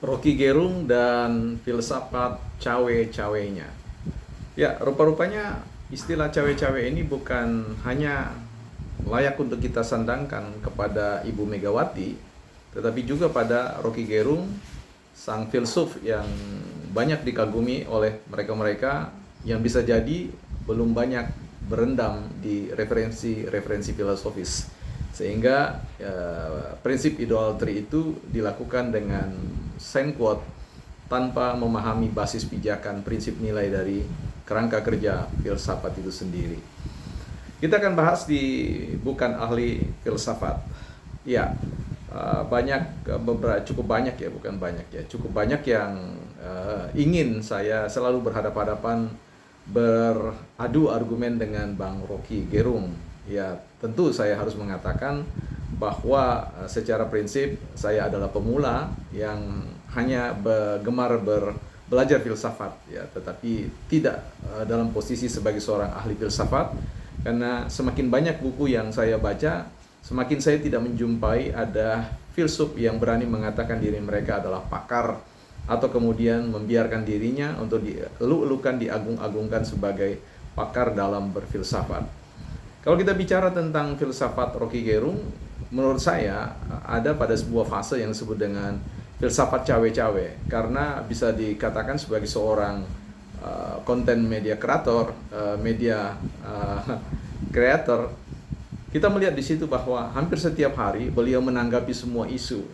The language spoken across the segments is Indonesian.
Rocky Gerung dan filsafat cawe-cawenya. Ya, rupa-rupanya istilah cawe-cawe ini bukan hanya layak untuk kita sandangkan kepada Ibu Megawati, tetapi juga pada Rocky Gerung, sang filsuf yang banyak dikagumi oleh mereka-mereka yang bisa jadi belum banyak berendam di referensi-referensi filosofis. Sehingga prinsip idolatry itu dilakukan dengan sign quote tanpa memahami basis pijakan prinsip nilai dari kerangka kerja filsafat itu sendiri. Kita akan bahas di Bukan Ahli Filsafat. Ya, cukup banyak ya, bukan banyak ya, cukup banyak yang ingin saya selalu berhadapan-hadapan beradu argumen dengan Bang Rocky Gerung. Ya, tentu saya harus mengatakan bahwa secara prinsip saya adalah pemula yang hanya gemar belajar filsafat ya, tetapi tidak dalam posisi sebagai seorang ahli filsafat, karena semakin banyak buku yang saya baca, semakin saya tidak menjumpai ada filsuf yang berani mengatakan diri mereka adalah pakar atau kemudian membiarkan dirinya untuk dieluk-elukan, diagung-agungkan sebagai pakar dalam berfilsafat. Kalau kita bicara tentang filsafat Rocky Gerung, menurut saya ada pada sebuah fase yang disebut dengan filsafat cawe-cawe, karena bisa dikatakan sebagai seorang konten media kreator, media creator, kita melihat di situ bahwa hampir setiap hari beliau menanggapi semua isu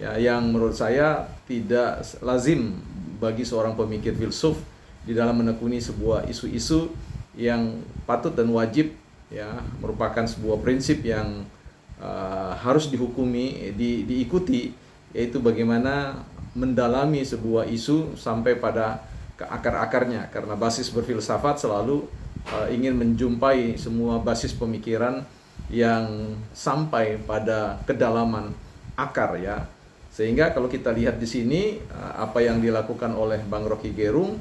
ya, yang menurut saya tidak lazim bagi seorang pemikir filsuf di dalam menekuni sebuah isu-isu yang patut dan wajib ya, merupakan sebuah prinsip yang harus dihukumi, diikuti, yaitu bagaimana mendalami sebuah isu sampai pada ke akar-akarnya, karena basis berfilsafat selalu ingin menjumpai semua basis pemikiran yang sampai pada kedalaman akar ya. Sehingga kalau kita lihat di sini apa yang dilakukan oleh Bang Rocky Gerung,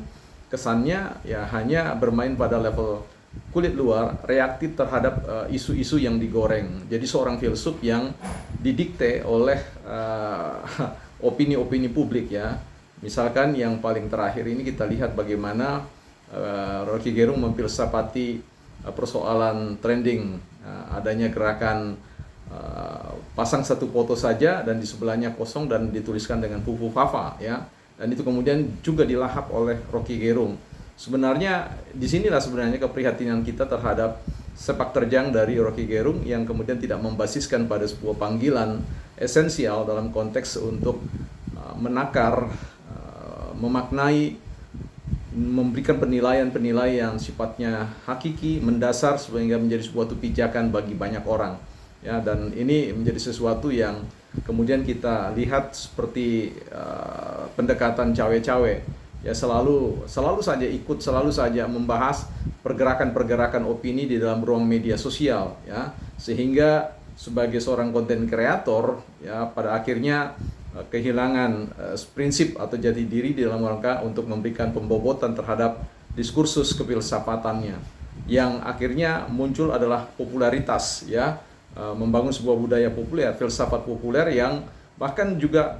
kesannya ya hanya bermain pada level kulit luar, reaktif terhadap isu-isu yang digoreng. Jadi seorang filsuf yang didikte oleh opini-opini publik ya. Misalkan yang paling terakhir ini kita lihat bagaimana Rocky Gerung memfilsafati persoalan trending, adanya gerakan pasang satu foto saja dan di sebelahnya kosong dan dituliskan dengan Fufu Fafa ya. Dan itu kemudian juga dilahap oleh Rocky Gerung. Sebenarnya disinilah sebenarnya keprihatinan kita terhadap sepak terjang dari Rocky Gerung yang kemudian tidak membasiskan pada sebuah panggilan esensial dalam konteks untuk menakar, memaknai, memberikan penilaian-penilaian yang sifatnya hakiki, mendasar sehingga menjadi sebuah pijakan bagi banyak orang. Ya, dan ini menjadi sesuatu yang kemudian kita lihat seperti pendekatan cawe-cawe. Ya, selalu saja ikut, selalu saja membahas pergerakan-pergerakan opini di dalam ruang media sosial ya, sehingga sebagai seorang konten kreator ya pada akhirnya kehilangan prinsip atau jati diri di dalam rangka untuk memberikan pembobotan terhadap diskursus kefilsafatannya, yang akhirnya muncul adalah popularitas ya, membangun sebuah budaya populer, filsafat populer yang bahkan juga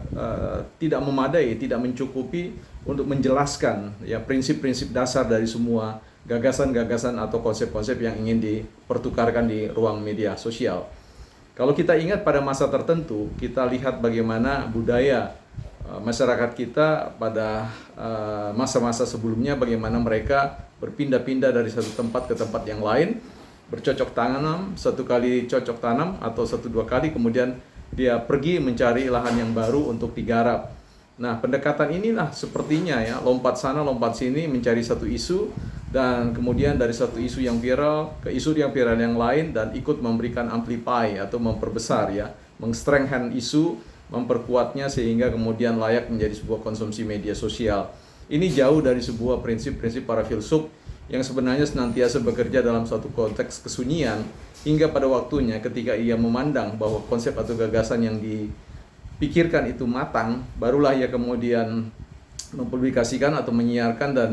tidak memadai, tidak mencukupi untuk menjelaskan ya prinsip-prinsip dasar dari semua gagasan-gagasan atau konsep-konsep yang ingin dipertukarkan di ruang media sosial. Kalau kita ingat pada masa tertentu, kita lihat bagaimana budaya masyarakat kita pada masa-masa sebelumnya, bagaimana mereka berpindah-pindah dari satu tempat ke tempat yang lain, bercocok tanam, satu kali cocok tanam atau satu dua kali, kemudian dia pergi mencari lahan yang baru untuk digarap. Nah, pendekatan inilah sepertinya ya, lompat sana lompat sini mencari satu isu, dan kemudian dari satu isu yang viral ke isu yang viral yang lain, dan ikut memberikan amplify atau memperbesar ya, mengstrengthen isu, memperkuatnya sehingga kemudian layak menjadi sebuah konsumsi media sosial. Ini jauh dari sebuah prinsip-prinsip para filsuf yang sebenarnya senantiasa bekerja dalam suatu konteks kesunyian, hingga pada waktunya ketika ia memandang bahwa konsep atau gagasan yang dipikirkan itu matang, barulah ia kemudian mempublikasikan atau menyiarkan dan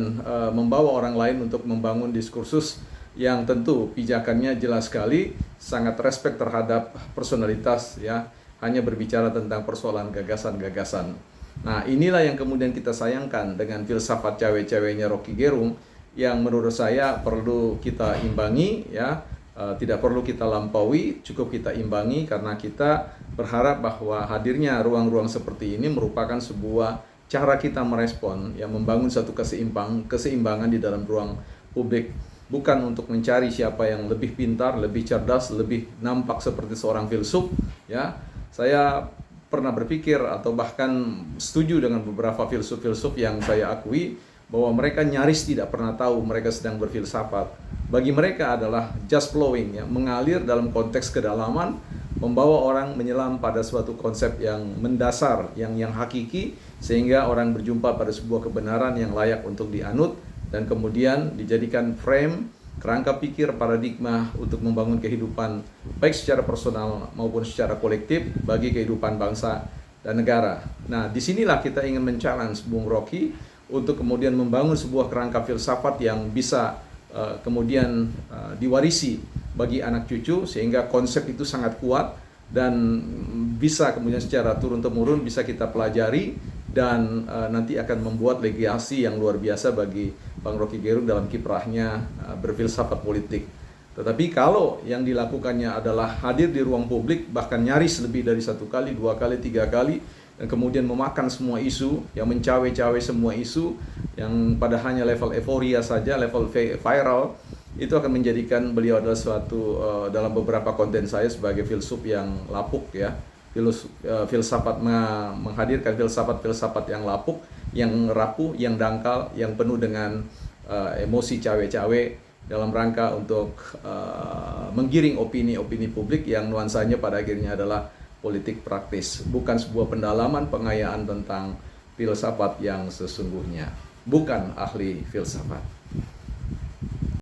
membawa orang lain untuk membangun diskursus yang tentu pijakannya jelas sekali, sangat respect terhadap personalitas ya, hanya berbicara tentang persoalan gagasan-gagasan. Nah, inilah yang kemudian kita sayangkan dengan filsafat cawe-cawenya Rocky Gerung yang menurut saya perlu kita imbangi ya. Tidak perlu kita lampaui, cukup kita imbangi karena kita berharap bahwa hadirnya ruang-ruang seperti ini merupakan sebuah cara kita merespon, ya, membangun satu keseimbangan di dalam ruang publik, bukan untuk mencari siapa yang lebih pintar, lebih cerdas, lebih nampak seperti seorang filsuf, ya. Saya pernah berpikir atau bahkan setuju dengan beberapa filsuf-filsuf yang saya akui bahwa mereka nyaris tidak pernah tahu mereka sedang berfilsafat. Bagi mereka adalah just flowing, ya, mengalir dalam konteks kedalaman, membawa orang menyelam pada suatu konsep yang mendasar, yang hakiki, sehingga orang berjumpa pada sebuah kebenaran yang layak untuk dianut dan kemudian dijadikan frame, kerangka pikir, paradigma untuk membangun kehidupan baik secara personal maupun secara kolektif bagi kehidupan bangsa dan negara. Nah, disinilah kita ingin men-challenge Bung Rocky untuk kemudian membangun sebuah kerangka filsafat yang bisa kemudian diwarisi bagi anak cucu, sehingga konsep itu sangat kuat dan bisa kemudian secara turun-temurun bisa kita pelajari dan nanti akan membuat legasi yang luar biasa bagi Bang Rocky Gerung dalam kiprahnya berfilsafat politik. Tetapi kalau yang dilakukannya adalah hadir di ruang publik, bahkan nyaris lebih dari 1 kali, 2 kali, 3 kali, dan kemudian memakan semua isu, yang mencawe-cawe semua isu, yang pada hanya level euforia saja, level viral, itu akan menjadikan beliau adalah suatu dalam beberapa konten saya sebagai filsuf yang lapuk, ya. Filsafat menghadirkan filsafat yang lapuk, yang rapuh, yang dangkal, yang penuh dengan emosi cawe-cawe dalam rangka untuk menggiring opini-opini publik yang nuansanya pada akhirnya adalah politik praktis, bukan sebuah pendalaman pengayaan tentang filsafat yang sesungguhnya. Bukan ahli filsafat.